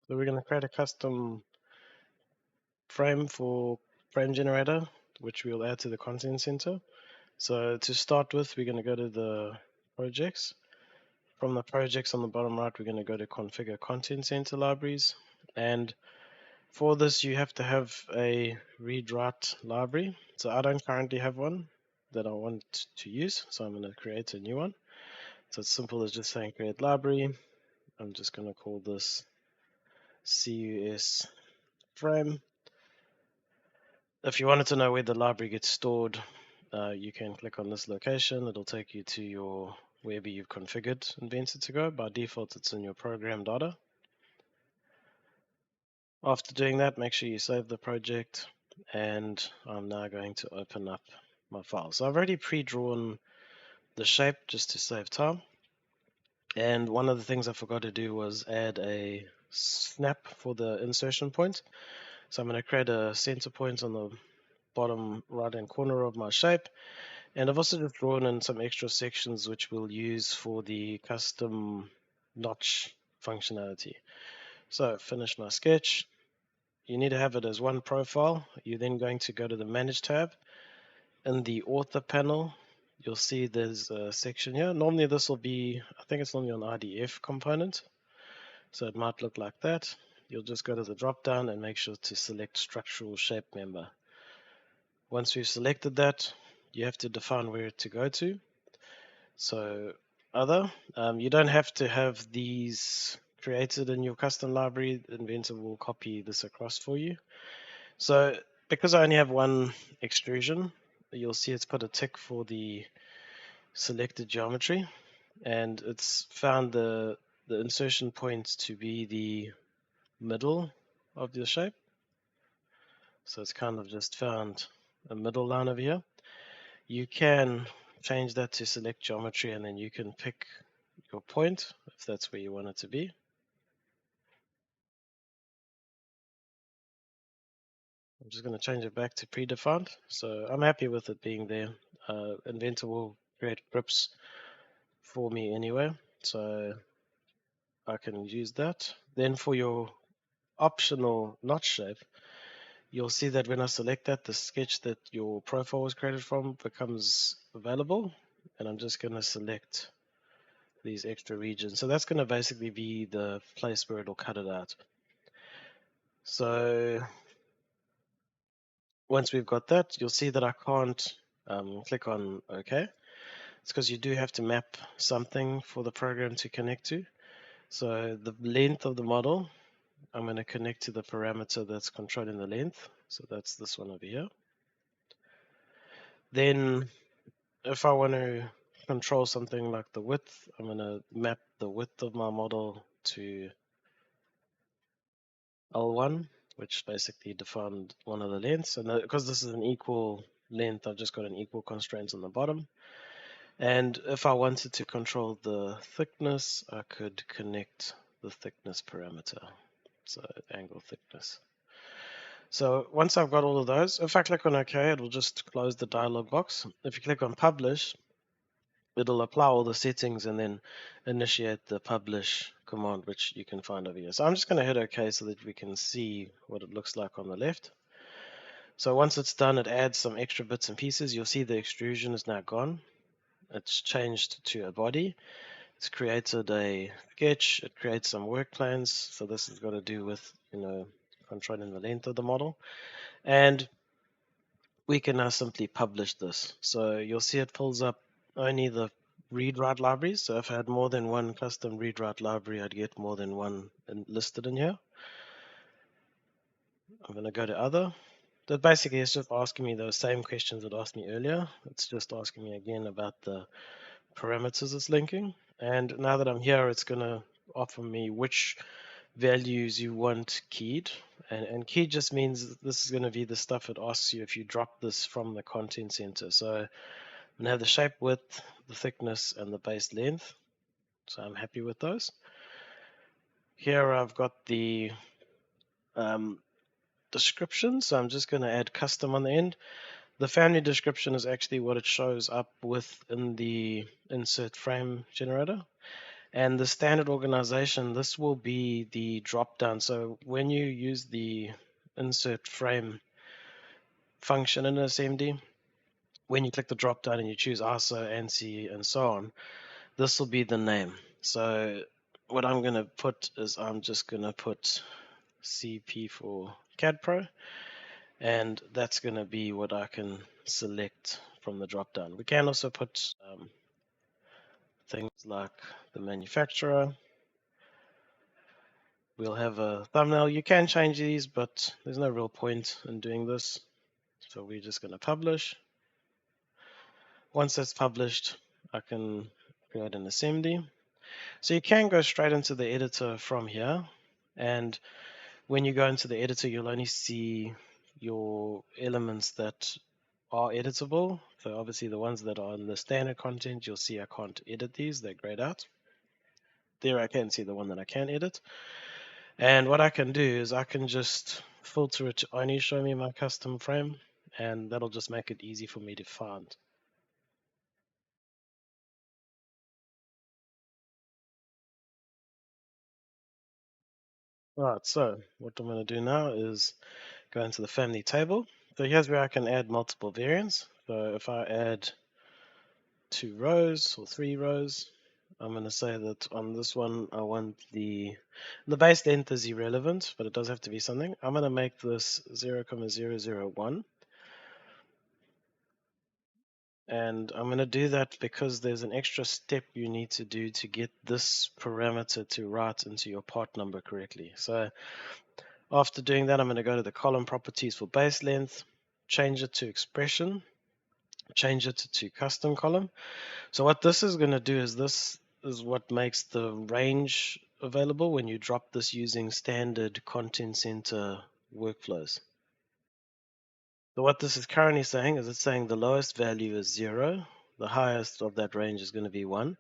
So we're going to create a custom frame for frame generator, which we'll add to the content center. So to start with, we're going to go to the projects. From the projects on the bottom right, we're going to go to configure content center libraries. And for this, you have to have a read-write library. So I don't currently have one that I want to use. So I'm going to create a new one. So it's simple as just saying create library. I'm just going to call this CUS frame. If you wanted to know where the library gets stored, you can click on this location. It'll take you to your wherever you've configured Inventor to go. By default, it's in your program data. After doing that, make sure you save the project, and I'm now going to open up my file. So I've already pre-drawn the shape just to save time. And one of the things I forgot to do was add a snap for the insertion point. So I'm going to create a center point on the bottom right hand corner of my shape. And I've also just drawn in some extra sections which we'll use for the custom notch functionality. So finish my sketch. You need to have it as one profile. You're then going to go to the Manage tab. In the Author panel, you'll see there's a section here. Normally this will be, I think it's normally on IDF component. So it might look like that. You'll just go to the drop down and make sure to select Structural Shape Member. Once we've selected that, you have to define where to go to. So other, you don't have to have these created in your custom library. Inventor will copy this across for you. So because I only have one extrusion, you'll see it's put a tick for the selected geometry, and it's found the insertion point to be the middle of the shape. So it's kind of just found a middle line over here. You can change that to select geometry, and then you can pick your point if that's where you want it to be. I'm just going to change it back to predefined. So I'm happy with it being there. Inventor will create grips for me anyway, so I can use that. Then for your optional notch shape, you'll see that when I select that, the sketch that your profile was created from becomes available, and I'm just going to select these extra regions. So that's going to basically be the place where it'll cut it out. So once we've got that, you'll see that I can't click on OK. It's because you do have to map something for the program to connect to. So the length of the model, I'm going to connect to the parameter that's controlling the length. So that's this one over here. Then if I want to control something like the width, I'm going to map the width of my model to L1, which basically defined one of the lengths. And because this is an equal length, I've just got an equal constraint on the bottom. And if I wanted to control the thickness, I could connect the thickness parameter. So angle thickness. So once I've got all of those, if I click on OK, it will just close the dialog box. If you click on Publish, it'll apply all the settings and then initiate the publish command, which you can find over here. So I'm just going to hit OK so that we can see what it looks like on the left. So once it's done, it adds some extra bits and pieces. You'll see the extrusion is now gone. It's changed to a body. It's created a sketch. It creates some work plans. So this has got to do with, controlling the length of the model. And we can now simply publish this. So you'll see it pulls up only the read-write libraries. So if I had more than one custom read-write library, I'd get more than one listed in here. I'm going to go to other. That basically is just asking me those same questions it asked me earlier. It's just asking me again about the parameters it's linking. And now that I'm here, it's going to offer me which values you want keyed. And keyed just means this is going to be the stuff it asks you if you drop this from the content center. So I'm going to have the shape width, the thickness, and the base length. So I'm happy with those. Here I've got the description. So I'm just going to add custom on the end. The family description is actually what it shows up with in the insert frame generator. And the standard organization, this will be the drop down. So when you use the insert frame function in SMD, when you click the drop down and you choose ISO, ANSI, and so on, this will be the name. So what I'm going to put is I'm just going to put CP for CAD Pro, and that's going to be what I can select from the drop down. We can also put things like the manufacturer. We'll have a thumbnail. You can change these, but there's no real point in doing this. So we're just going to publish. Once that's published, I can create an assembly. So you can go straight into the editor from here. And when you go into the editor, you'll only see your elements that are editable. So obviously the ones that are in the standard content, you'll see I can't edit these, they're grayed out. There I can see the one that I can edit. And what I can do is I can just filter it to only show me my custom frame, and that'll just make it easy for me to find. Right, so what I'm going to do now is go into the family table. So here's where I can add multiple variants. So if I add 2 rows or 3 rows, I'm going to say that on this one I want the base length is irrelevant, but it does have to be something. I'm going to make this 0,001, and I'm going to do that because there's an extra step you need to do to get this parameter to write into your part number correctly. So after doing that, I'm going to go to the column properties for base length, change it to expression, change it to custom column. So what this is going to do is this is what makes the range available when you drop this using standard content center workflows. So what this is currently saying is it's saying the lowest value is 0, the highest of that range is going to be 1.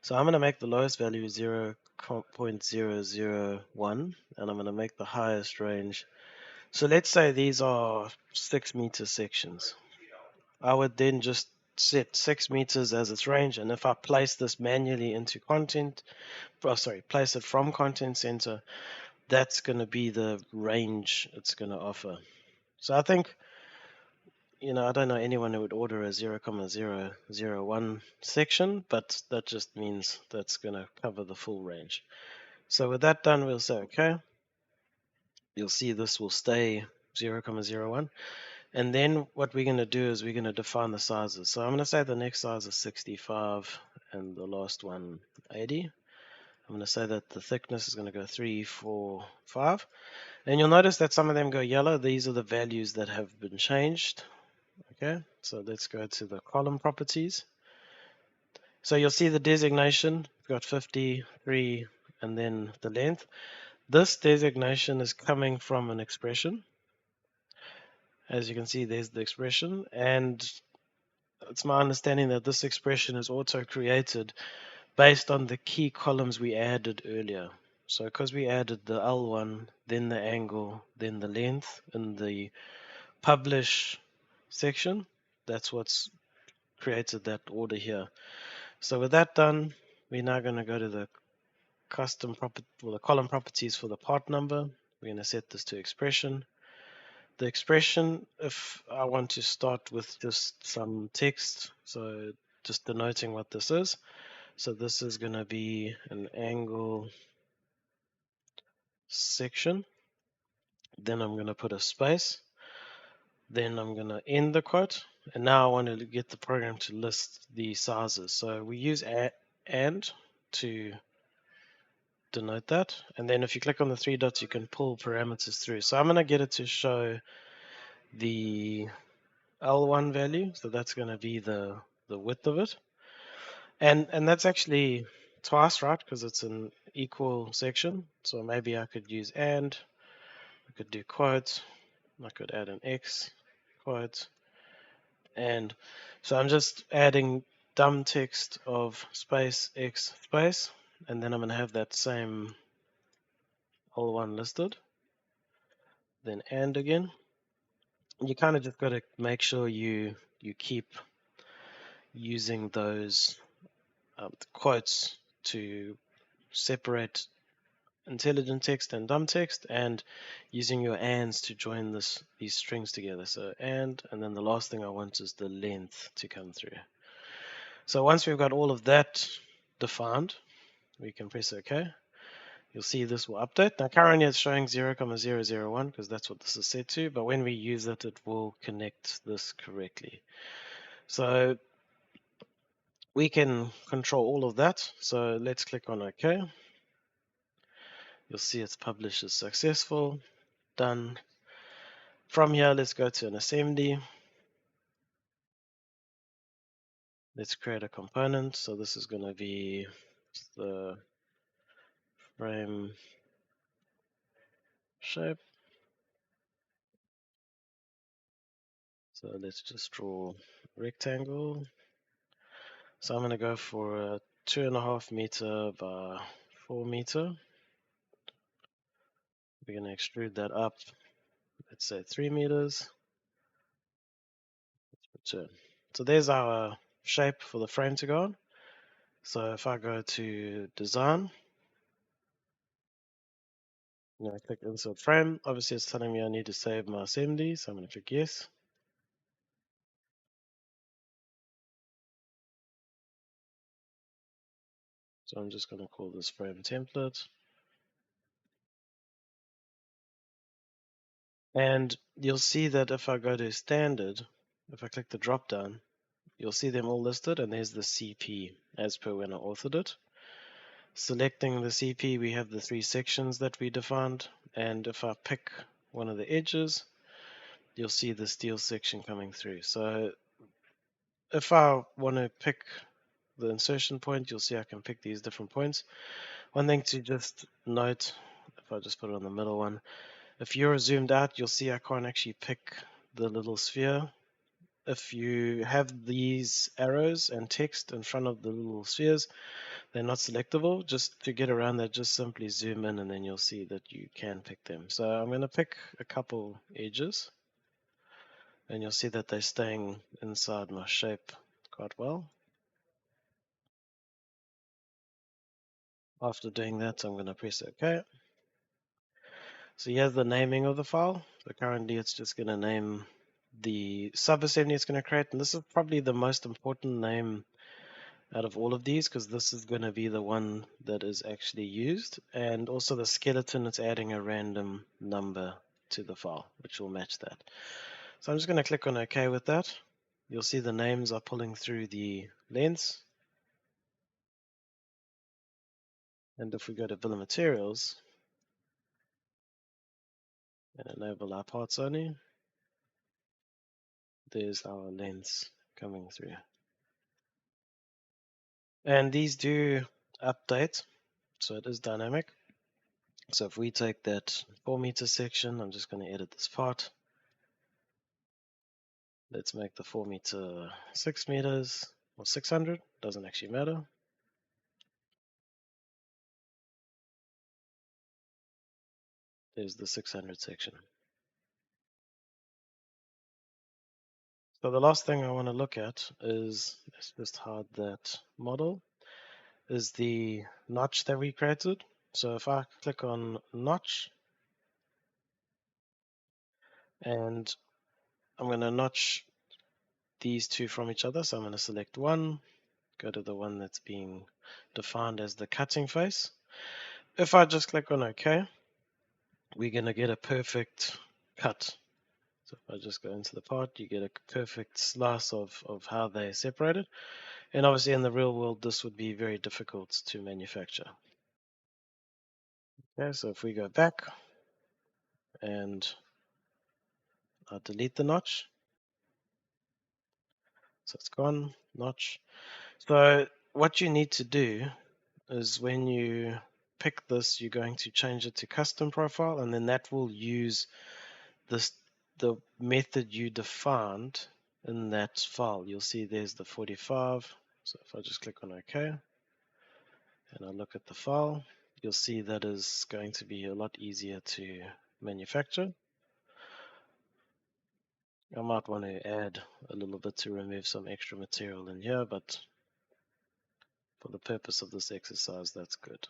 So I'm going to make the lowest value 0.001, and I'm going to make the highest range. So let's say these are 6-meter sections. I would then just set 6 meters as its range, and if I place this manually into content, place it from content center, that's going to be the range it's going to offer. So I think, I don't know anyone who would order a 0,001 section, but that just means that's going to cover the full range. So with that done, we'll say okay. You'll see this will stay 0,01. And then what we're going to do is we're going to define the sizes. So I'm going to say the next size is 65 and the last one 80. I'm going to say that the thickness is going to go 3, 4, 5. And you'll notice that some of them go yellow. These are the values that have been changed. Okay, so let's go to the column properties. So you'll see the designation, we've got 53 and then the length. This designation is coming from an expression. As you can see, there's the expression, and it's my understanding that this expression is auto created based on the key columns we added earlier. So because we added the L1, then the angle, then the length in the publish section, that's what's created that order here. So with that done, we're now going to go to the custom property, or the column properties for the part number. We're going to set this to expression. The expression, if I want to start with just some text, so just denoting what this is. So this is going to be an angle section. Then I'm going to put a space. Then I'm going to end the quote. And now I want to get the program to list the sizes. So we use and to denote that. And then if you click on the 3 dots, you can pull parameters through. So I'm going to get it to show the L1 value. So that's going to be the width of it. And that's actually twice, right? Because it's an equal section. So maybe I could use and. I could do quote. I could add an X quote. And so I'm just adding dumb text of space X space. And then I'm going to have that same L1 listed. Then and again. You kind of just got to make sure you keep using those quotes to separate intelligent text and dumb text, and using your ands to join these strings together. So and then the last thing I want is the length to come through. So once we've got all of that defined, we can press OK. You'll see this will update. Now currently it's showing 0,001 because that's what this is set to, but when we use it, it will connect this correctly. So we can control all of that. So let's click on OK. You'll see it's published as successful. Done. From here, let's go to an assembly. Let's create a component. So this is going to be the frame shape. So let's just draw a rectangle. So I'm going to go for a 2.5 meter by 4 meter. We're going to extrude that up, let's say 3 meters. Return. So there's our shape for the frame to go on. So if I go to design, I click insert frame. Obviously it's telling me I need to save my assembly, so I'm going to click yes. So I'm just going to call this frame template. And you'll see that if I go to standard, if I click the drop down, you'll see them all listed, and there's the CP as per when I authored it. Selecting the CP, we have the 3 sections that we defined, and if I pick one of the edges, you'll see the steel section coming through. So if I want to pick the insertion point, you'll see I can pick these different points. One thing to just note, if I just put it on the middle one, if you're zoomed out, you'll see I can't actually pick the little sphere. If you have these arrows and text in front of the little spheres, they're not selectable. Just to get around that, just simply zoom in and then you'll see that you can pick them. So I'm going to pick a couple edges and you'll see that they're staying inside my shape quite well. After doing that, I'm going to press OK. So here's the naming of the file. So currently it's just going to name the subassembly it's going to create, and this is probably the most important name out of all of these because this is going to be the one that is actually used, and also the skeleton, it's adding a random number to the file which will match that. So I'm just going to click on OK with that. You'll see the names are pulling through the lengths, and if we go to bill of materials and enable our parts only, there's our lengths coming through. And these do update, so it is dynamic. So if we take that 4 meter section, I'm just going to edit this part. Let's make the 4 meter 6 meters or 600, doesn't actually matter. There's the 600 section. So the last thing I want to look at is, let's just hide that model, is the notch that we created. So if I click on notch, and I'm going to notch these two from each other. So I'm going to select one, go to the one that's being defined as the cutting face. If I just click on OK, we're going to get a perfect cut. So if I just go into the part, you get a perfect slice of how they're separated. And obviously in the real world, this would be very difficult to manufacture. Okay, so if we go back and I delete the notch, so it's gone, notch. So what you need to do is when you pick this, you're going to change it to custom profile, and then that will use the method you defined in that file. You'll see there's the 45. So if I just click on OK and I look at the file, you'll see that is going to be a lot easier to manufacture. I might want to add a little bit to remove some extra material in here, but for the purpose of this exercise, that's good.